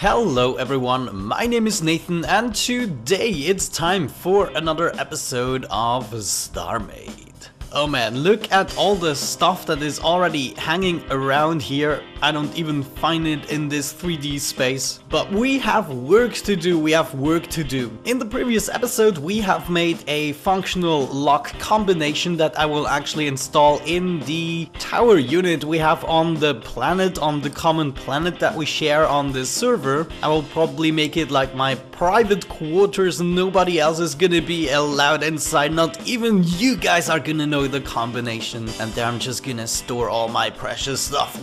Hello everyone, my name is Nathan and today it's time for another episode of Starmade. Oh man, look at all the stuff that is already hanging around here. I don't even find it in this 3D space. But we have work to do, In the previous episode we have made a functional lock combination that I will actually install in the tower unit we have on the planet, on the common planet that we share on this server. I will probably make it like my private quarters, nobody else is gonna be allowed inside, not even you guys are gonna know the combination, and there I'm just gonna store all my precious stuff.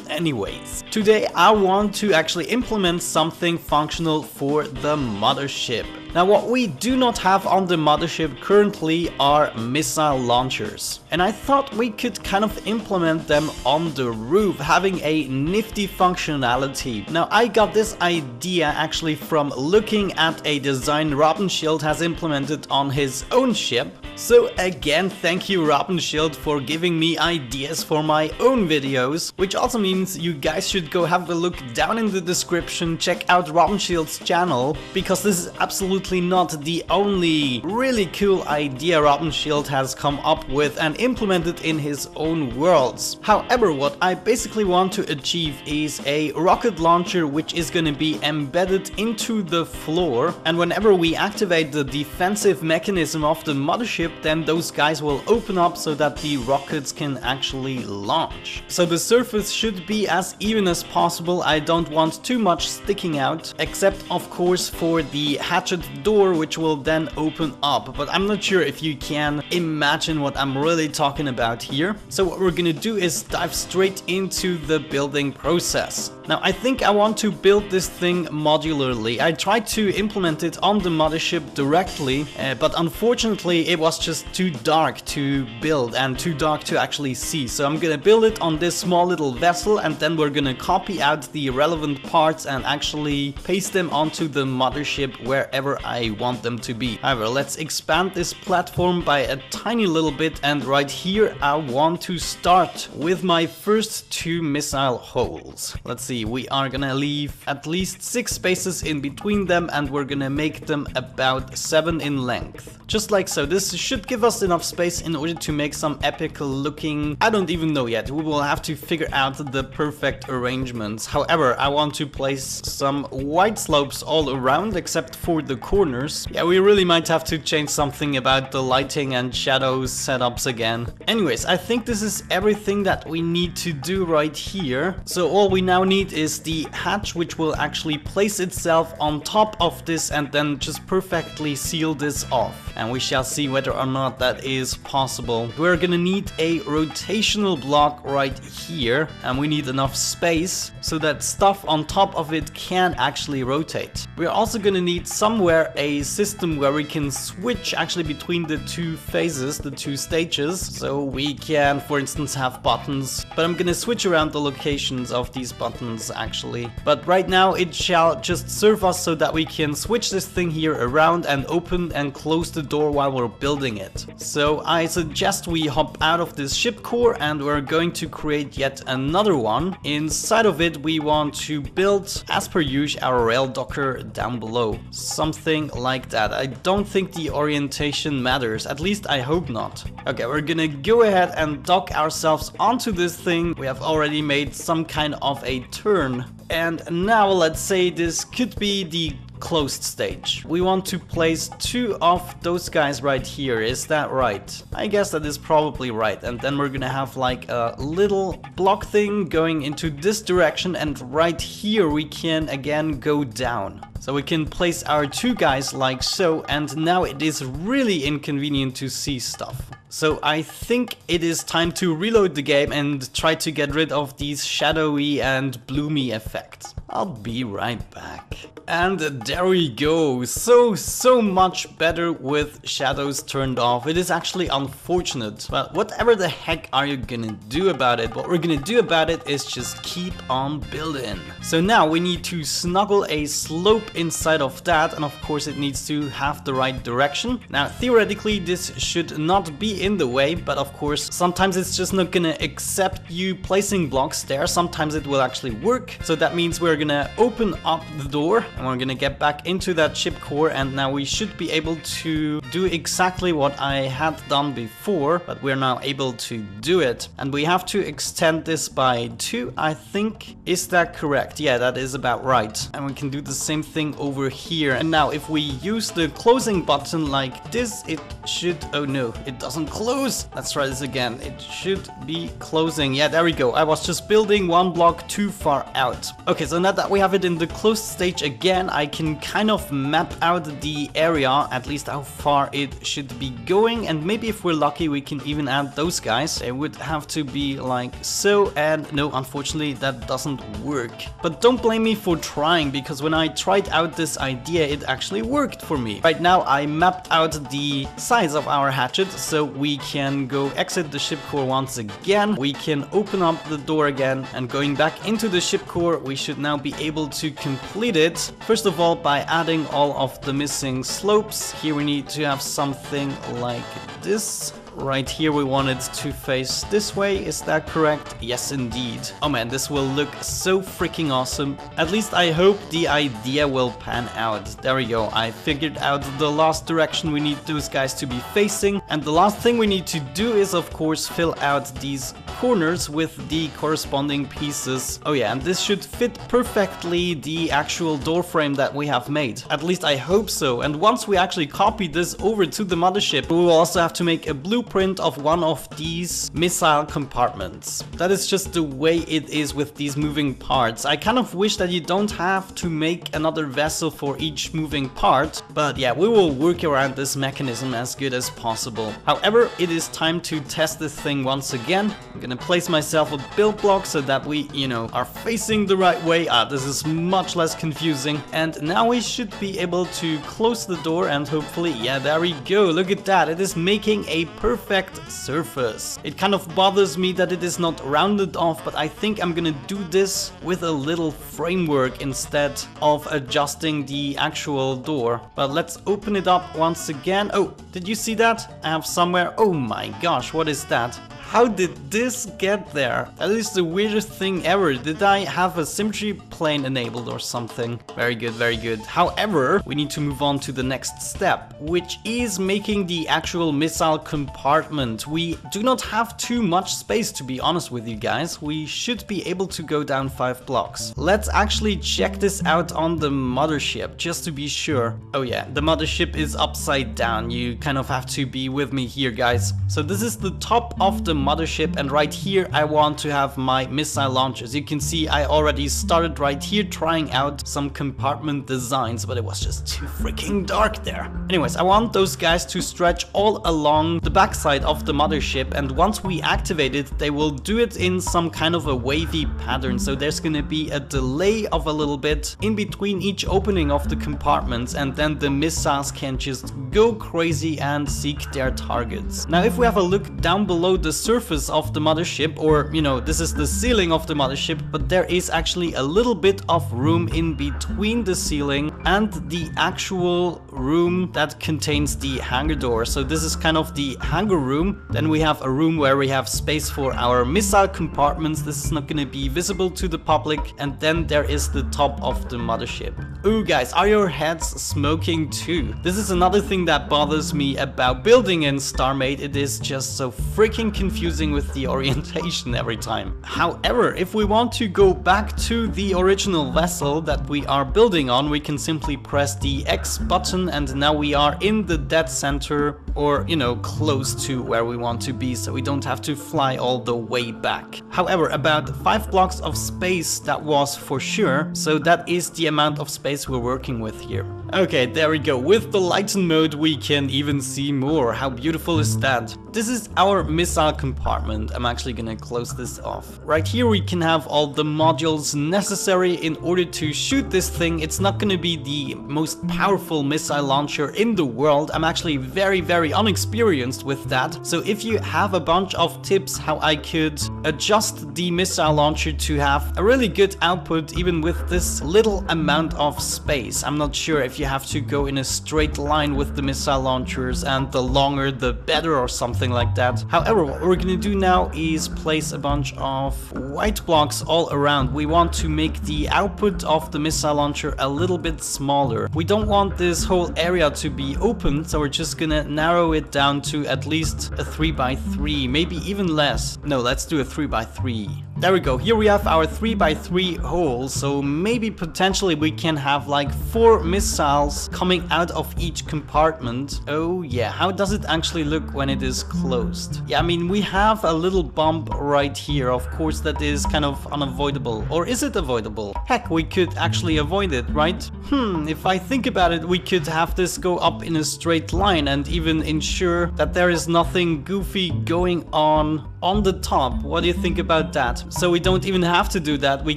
Anyways, today I want to actually implement something functional for the mothership. Now what we do not have on the mothership currently are missile launchers, and I thought we could kind of implement them on the roof, having a nifty functionality. Now I got this idea actually from looking at a design Rabenschild has implemented on his own ship. So again, thank you Rabenschild for giving me ideas for my own videos, which also means you guys should go have a look down in the description, check out Rabenschild's channel, because this is absolutely not the only really cool idea Rabenschild has come up with and implemented in his own worlds. However, what I basically want to achieve is a rocket launcher which is going to be embedded into the floor, and whenever we activate the defensive mechanism of the mothership, then those guys will open up so that the rockets can actually launch. So the surface should be as even as possible. I don't want too much sticking out, except of course for the hatchet door, which will then open up, but I'm not sure if you can imagine what I'm really talking about here. So what we're gonna do is dive straight into the building process. Now I think I want to build this thing modularly. I tried to implement it on the mothership directly, but unfortunately it was just too dark to build and too dark to actually see. So I'm gonna build it on this small little vessel, and then we're gonna copy out the relevant parts and actually paste them onto the mothership wherever I want them to be. However, let's expand this platform by a tiny little bit, and right here I want to start with my first two missile holes. Let's see, we are gonna leave at least 6 spaces in between them, and we're gonna make them about 7 in length. Just like so. This should give us enough space in order to make some epic looking, I don't even know yet, we will have to figure out the perfect arrangements. However, I want to place some white slopes all around except for the corners. Yeah, we really might have to change something about the lighting and shadows setups again. Anyways, I think this is everything that we need to do right here. So all we now need is the hatch, which will actually place itself on top of this and then just perfectly seal this off. And we shall see whether or not that is possible. We're gonna need a rotational block right here, and we need enough space so that stuff on top of it can actually rotate. We're also gonna need somewhere a system where we can switch actually between the two phases, the two stages. So we can, for instance, have buttons, but I'm gonna switch around the locations of these buttons actually. But right now it shall just serve us so that we can switch this thing here around and open and close the door while we're building it. So I suggest we hop out of this ship core, and we're going to create yet another one. Inside of it we want to build, as per usual, our rail docker down below. Something like that. I don't think the orientation matters, at least I hope not. Okay, we're gonna go ahead and dock ourselves onto this thing. We have already made some kind of a turn, and now let's say this could be the closed stage. We want to place 2 of those guys right here, is that right? I guess that is probably right, and then we're gonna have like a little block thing going into this direction, and right here we can again go down. So we can place our 2 guys like so, and now it is really inconvenient to see stuff. So I think it is time to reload the game and try to get rid of these shadowy and bloomy effects. I'll be right back. And there we go. So much better with shadows turned off. It is actually unfortunate, but whatever the heck are you gonna do about it? What we're gonna do about it is just keep on building. So now we need to snuggle a slope ship inside of that, and of course it needs to have the right direction. Now theoretically this should not be in the way, but of course sometimes it's just not gonna accept you placing blocks there. Sometimes it will actually work. So that means we're gonna open up the door and we're gonna get back into that ship core, and now we should be able to do exactly what I had done before, but we're now able to do it. And we have to extend this by 2, I think. Is that correct? Yeah, that is about right. And we can do the same thing over here. And now if we use the closing button like this, it should... oh no, it doesn't close. Let's try this again. It should be closing. Yeah, there we go. I was just building one block too far out. Okay, so now that we have it in the closed stage again, I can kind of map out the area, at least how far it should be going. And maybe if we're lucky, we can even add those guys. It would have to be like so, and no, unfortunately that doesn't work. But don't blame me for trying, because when I tried out this idea, it actually worked for me. Right now I mapped out the size of our hatchet, so we can go exit the ship core once again. We can open up the door again, and going back into the ship core, we should now be able to complete it. First of all, by adding all of the missing slopes. Here we need to have something like this. Right here we want it to face this way, is that correct? Yes indeed. Oh man, this will look so freaking awesome. At least I hope the idea will pan out. There we go, I figured out the last direction we need those guys to be facing. And the last thing we need to do is of course fill out these corners with the corresponding pieces. Oh yeah, and this should fit perfectly the actual door frame that we have made. At least I hope so. And once we actually copy this over to the mothership, we will also have to make a blueprint of one of these missile compartments. That is just the way it is with these moving parts. I kind of wish that you don't have to make another vessel for each moving part, but yeah, we will work around this mechanism as good as possible. However, it is time to test this thing once again. I'm gonna place myself a build block so that we, you know, are facing the right way. This is much less confusing. And now we should be able to close the door and hopefully, yeah, there we go. Look at that. It is making a perfect surface. It kind of bothers me that it is not rounded off, but I think I'm gonna do this with a little framework instead of adjusting the actual door. But let's open it up once again. Oh, did you see that? I have somewhere... oh my gosh, what is that? How did this get there? That is the weirdest thing ever. Did I have a symmetry plane enabled or something? Very good, very good. However, we need to move on to the next step, which is making the actual missile compartment. We do not have too much space, to be honest with you guys. We should be able to go down 5 blocks. Let's actually check this out on the mothership, just to be sure. Oh yeah, the mothership is upside down. You kind of have to be with me here, guys. So this is the top of the mothership, and right here I want to have my missile launchers. You can see I already started right here trying out some compartment designs, but it was just too freaking dark there. Anyways, I want those guys to stretch all along the backside of the mothership, and once we activate it, they will do it in some kind of a wavy pattern. So there's gonna be a delay of a little bit in between each opening of the compartments, and then the missiles can just go crazy and seek their targets. Now if we have a look down below the surface of the mothership, or you know, this is the ceiling of the mothership, but there is actually a little bit of room in between the ceiling and the actual room that contains the hangar door. So this is kind of the hangar room. Then we have a room where we have space for our missile compartments. This is not going to be visible to the public. And then there is the top of the mothership. Ooh guys, are your heads smoking too? This is another thing that bothers me about building in Starmade. It is just so freaking confusing with the orientation every time. However, if we want to go back to the original vessel that we are building on, we can simply press the X button, and now we are in the dead center, or you know, close to where we want to be, so we don't have to fly all the way back. However, about 5 blocks of space, that was for sure, so that is the amount of space we're working with here. Okay, there we go. With the lighten mode we can even see more. How beautiful is that? This is our missile compartment. I'm actually gonna close this off. Right here we can have all the mod modules necessary in order to shoot this thing. It's not gonna be the most powerful missile launcher in the world. I'm actually very unexperienced with that. So if you have a bunch of tips how I could adjust the missile launcher to have a really good output even with this little amount of space. I'm not sure if you have to go in a straight line with the missile launchers and the longer the better or something like that. However, what we're gonna do now is place a bunch of white blocks all around. We want to make the output of the missile launcher a little bit smaller. We don't want this whole area to be open, so we're just gonna narrow it down to at least a 3x3, maybe even less. No, let's do a 3x3. There we go. Here we have our 3x3 hole, so maybe potentially we can have like 4 missiles coming out of each compartment. Oh yeah, how does it actually look when it is closed? Yeah, I mean, we have a little bump right here. Of course, that is kind of unavoidable. Or is it avoidable? Heck, we could actually avoid it, right? If I think about it, we could have this go up in a straight line and even ensure that there is nothing goofy going on the top. What do you think about that? So we don't even have to do that. We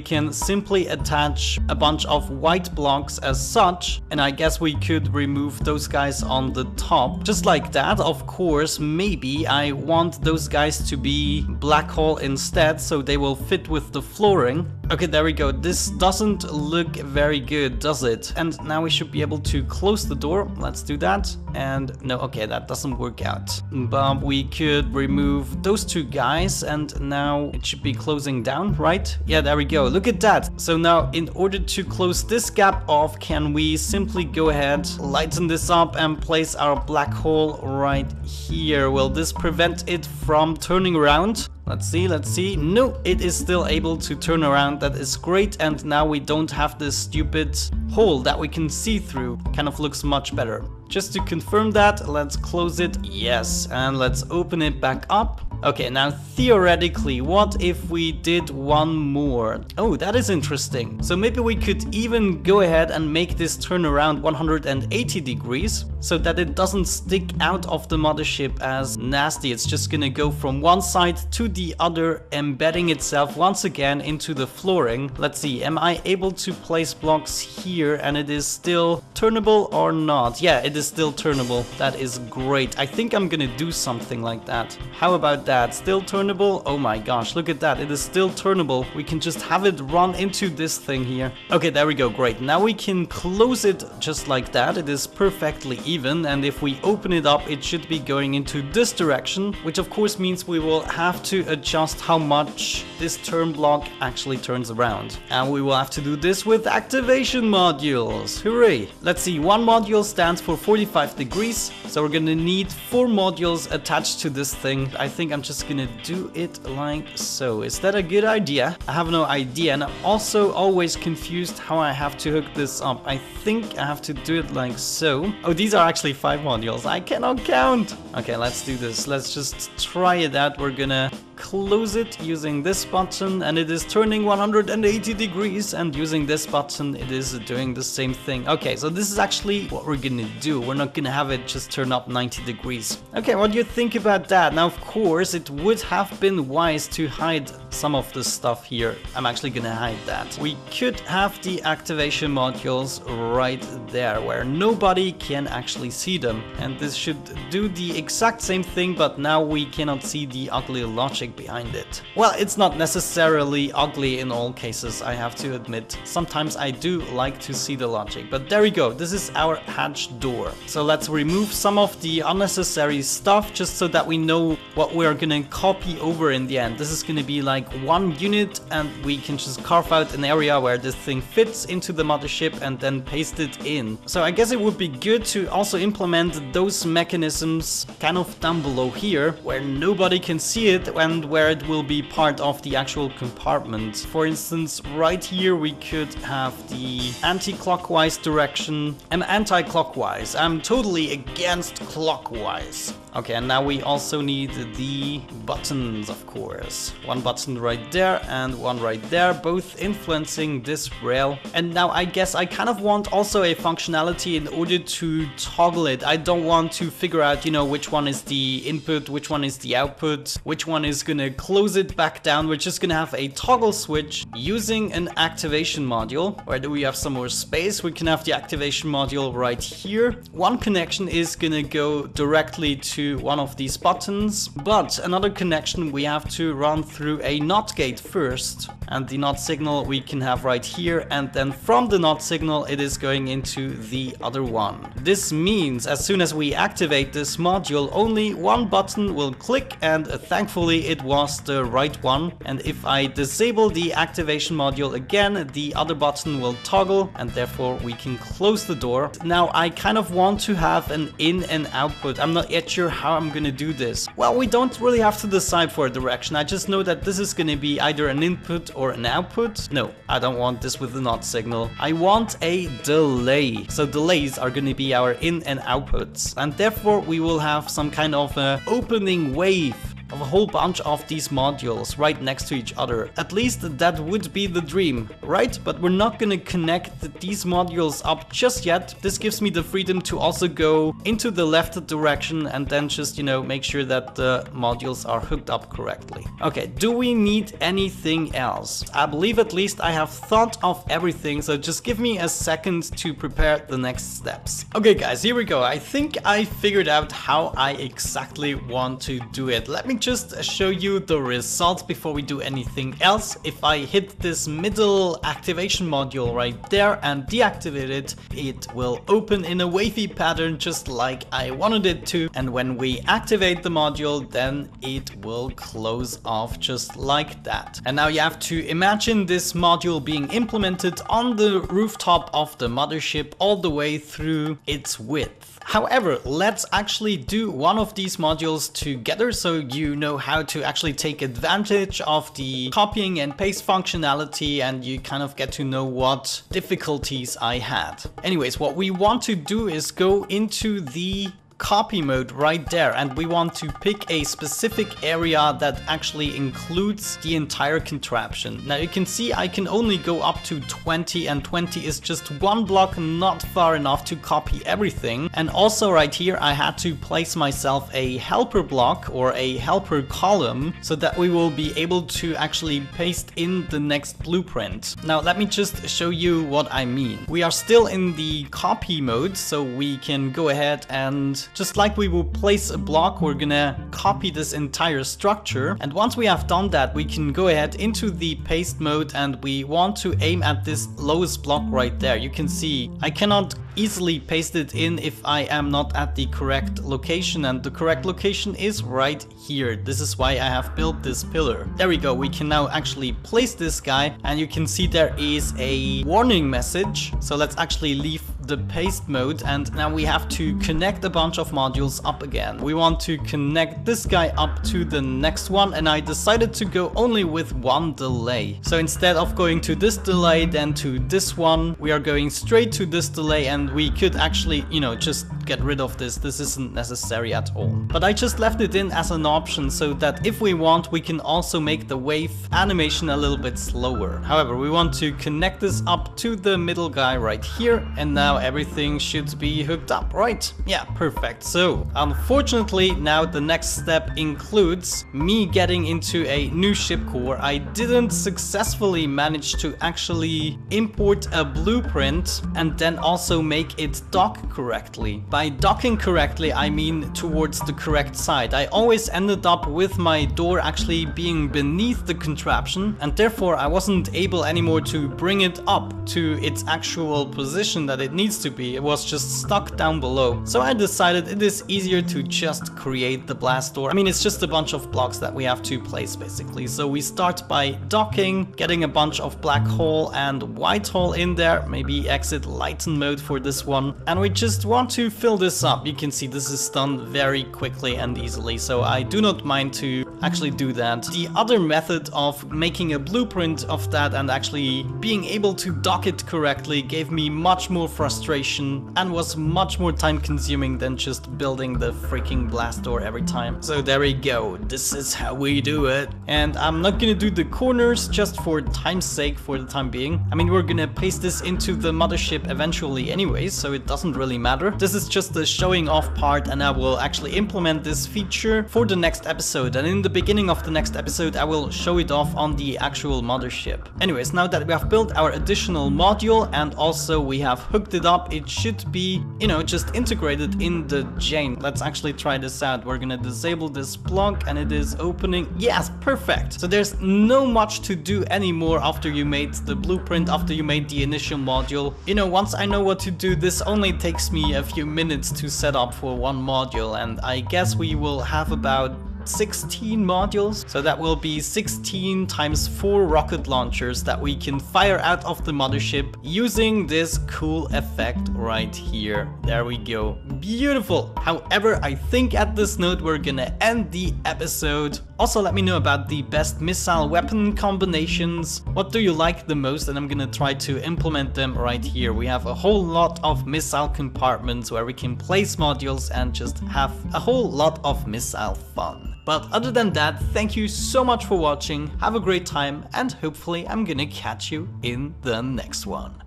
can simply attach a bunch of white blocks as such, and I guess we could remove those guys on the top. Just like that. Of course, maybe I want those guys to be black hole instead, so they will fit with the flooring. Okay, there we go. This doesn't look very good, does it? And now we should be able to close the door. Let's do that. And no, okay, that doesn't work out. But we could remove those 2 guys, and now it should be closing down, right? Yeah, there we go. Look at that. So now in order to close this gap off, can we simply go ahead, lighten this up and place our black hole right here? Will this prevent it from turning around? Let's see. No, it is still able to turn around. That is great. And now we don't have this stupid hole that we can see through. Kind of looks much better. Just to confirm that, let's close it. Yes, and let's open it back up. Okay, now theoretically, what if we did one more? Oh, that is interesting. So maybe we could even go ahead and make this turn around 180 degrees so that it doesn't stick out of the mothership as nasty. It's just gonna go from one side to the other, embedding itself once again into the flooring. Let's see, am I able to place blocks here and it is still turnable or not? Yeah, it is still turnable. That is great. I think I'm gonna do something like that. How about that? Still turnable? Oh my gosh, look at that. It is still turnable. We can just have it run into this thing here. Okay, there we go. Great. Now we can close it just like that. It is perfectly even, and if we open it up, it should be going into this direction, which of course means we will have to adjust how much this turn block actually turns around. And we will have to do this with activation modules. Hooray! Let's see, one module stands for 45 degrees, so we're gonna need 4 modules attached to this thing. I think I'm just gonna do it like so. Is that a good idea? I have no idea, and I'm also always confused how I have to hook this up. I think I have to do it like so. Oh, these are actually 5 modules. I cannot count. Okay, let's do this. Let's just try it out. We're gonna close it using this button, and it is turning 180 degrees, and using this button it is doing the same thing. Okay, so this is actually what we're gonna do. We're not gonna have it just turn up 90 degrees. Okay, what do you think about that? Now, of course, it would have been wise to hide some of the stuff here. I'm actually gonna hide that. We could have the activation modules right there where nobody can actually see them, and this should do the exact same thing, but now we cannot see the ugly logic behind it. Well, it's not necessarily ugly in all cases, I have to admit. Sometimes I do like to see the logic, but there we go. This is our hatch door. So let's remove some of the unnecessary stuff just so that we know what we're gonna copy over in the end. This is gonna be like one unit, and we can just carve out an area where this thing fits into the mothership and then paste it in. So I guess it would be good to also implement those mechanisms kind of down below here where nobody can see it and where it will be part of the actual compartment. For instance, right here we could have the anti-clockwise direction and anti-clockwise. I'm totally against clockwise. Okay, and now we also need the buttons, of course. One button right there and one right there, both influencing this rail. And now I guess I kind of want also a functionality in order to toggle it. I don't want to figure out, you know, which one is the input, which one is the output, which one is gonna close it back down. We're just gonna have a toggle switch using an activation module. Where do we have some more space? We can have the activation module right here. One connection is gonna go directly to one of these buttons, but another connection we have to run through a NOT gate first, and the NOT signal we can have right here, and then from the NOT signal it is going into the other one. This means as soon as we activate this module, only one button will click, and thankfully it was the right one. And if I disable the activation module again, the other button will toggle, and therefore we can close the door. Now I kind of want to have an in and output. I'm not yet sure how I'm gonna do this. Well, we don't really have to decide for a direction. I just know that this is gonna be either an input or an output. No, I don't want this with the NOT signal. I want a delay. So delays are gonna be our in and outputs, and therefore we will have some kind of opening wave of a whole bunch of these modules right next to each other. At least that would be the dream, right? But we're not gonna connect these modules up just yet. This gives me the freedom to also go into the left direction and then just, you know, make sure that the modules are hooked up correctly. Okay, do we need anything else? I believe at least I have thought of everything, so just give me a second to prepare the next steps. Okay guys, here we go. I think I figured out how I exactly want to do it. Let me just show you the results before we do anything else. If I hit this middle activation module right there and deactivate it, it will open in a wavy pattern just like I wanted it to. And when we activate the module, then it will close off just like that. And now you have to imagine this module being implemented on the rooftop of the mothership all the way through its width. However, let's actually do one of these modules together so you know how to actually take advantage of the copying and paste functionality, and you kind of get to know what difficulties I had. Anyways, what we want to do is go into the copy mode right there, and we want to pick a specific area that actually includes the entire contraption. Now you can see I can only go up to 20, and 20 is just one block, not far enough to copy everything. And also right here I had to place myself a helper block or a helper column so that we will be able to actually paste in the next blueprint. Now let me just show you what I mean. We are still in the copy mode, so we can go ahead and just like we will place a block, we're gonna copy this entire structure. And once we have done that, we can go ahead into the paste mode, and we want to aim at this lowest block right there. You can see I cannot easily paste it in if I am not at the correct location, and the correct location is right here. This is why I have built this pillar. There we go. We can now actually place this guy, and you can see there is a warning message. So let's actually leave the paste mode, and now we have to connect a bunch of modules up again. We want to connect this guy up to the next one, and I decided to go only with one delay. So instead of going to this delay then to this one, we are going straight to this delay, and we could actually, you know, just get rid of this. This isn't necessary at all. But I just left it in as an option so that if we want, we can also make the wave animation a little bit slower. However, we want to connect this up to the middle guy right here, and now everything should be hooked up, right? Yeah, perfect. So unfortunately now the next step includes me getting into a new ship core. I didn't successfully manage to actually import a blueprint and then also make it dock correctly. By docking correctly, I mean towards the correct side. I always ended up with my door actually being beneath the contraption, and therefore I wasn't able anymore to bring it up to its actual position that it needs to be. It was just stuck down below. So I decided it is easier to just create the blast door. I mean, it's just a bunch of blocks that we have to place basically. So we start by docking, getting a bunch of black hole and white hole in there, maybe exit lighten mode for this one. And we just want to fill this up. You can see this is done very quickly and easily. So I do not mind to actually do that. The other method of making a blueprint of that and actually being able to dock it correctly gave me much more frustration and was much more time consuming than just building the freaking blast door every time. So there we go, this is how we do it. And I'm not gonna do the corners just for time's sake for the time being. I mean, we're gonna paste this into the mothership eventually anyways, so it doesn't really matter. This is just the showing off part, and I will actually implement this feature for the next episode. And in the beginning of the next episode, I will show it off on the actual mothership. Anyways, now that we have built our additional module and also we have hooked it up, it should be, you know, just integrated in the chain. Let's actually try this out. We're gonna disable this block and it is opening. Yes, perfect. So there's no much to do anymore after you made the blueprint, after you made the initial module. You know, once I know what to do, this only takes me a few minutes to set up for one module, and I guess we will have about 16 modules, so that will be 16 times 4 rocket launchers that we can fire out of the mothership using this cool effect right here. There we go, beautiful. However, I think at this note we're gonna end the episode. Also, let me know about the best missile weapon combinations. What do you like the most? And I'm gonna try to implement them right here. We have a whole lot of missile compartments where we can place modules and just have a whole lot of missile fun. But other than that, thank you so much for watching, have a great time, and hopefully I'm gonna catch you in the next one.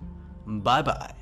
Bye bye.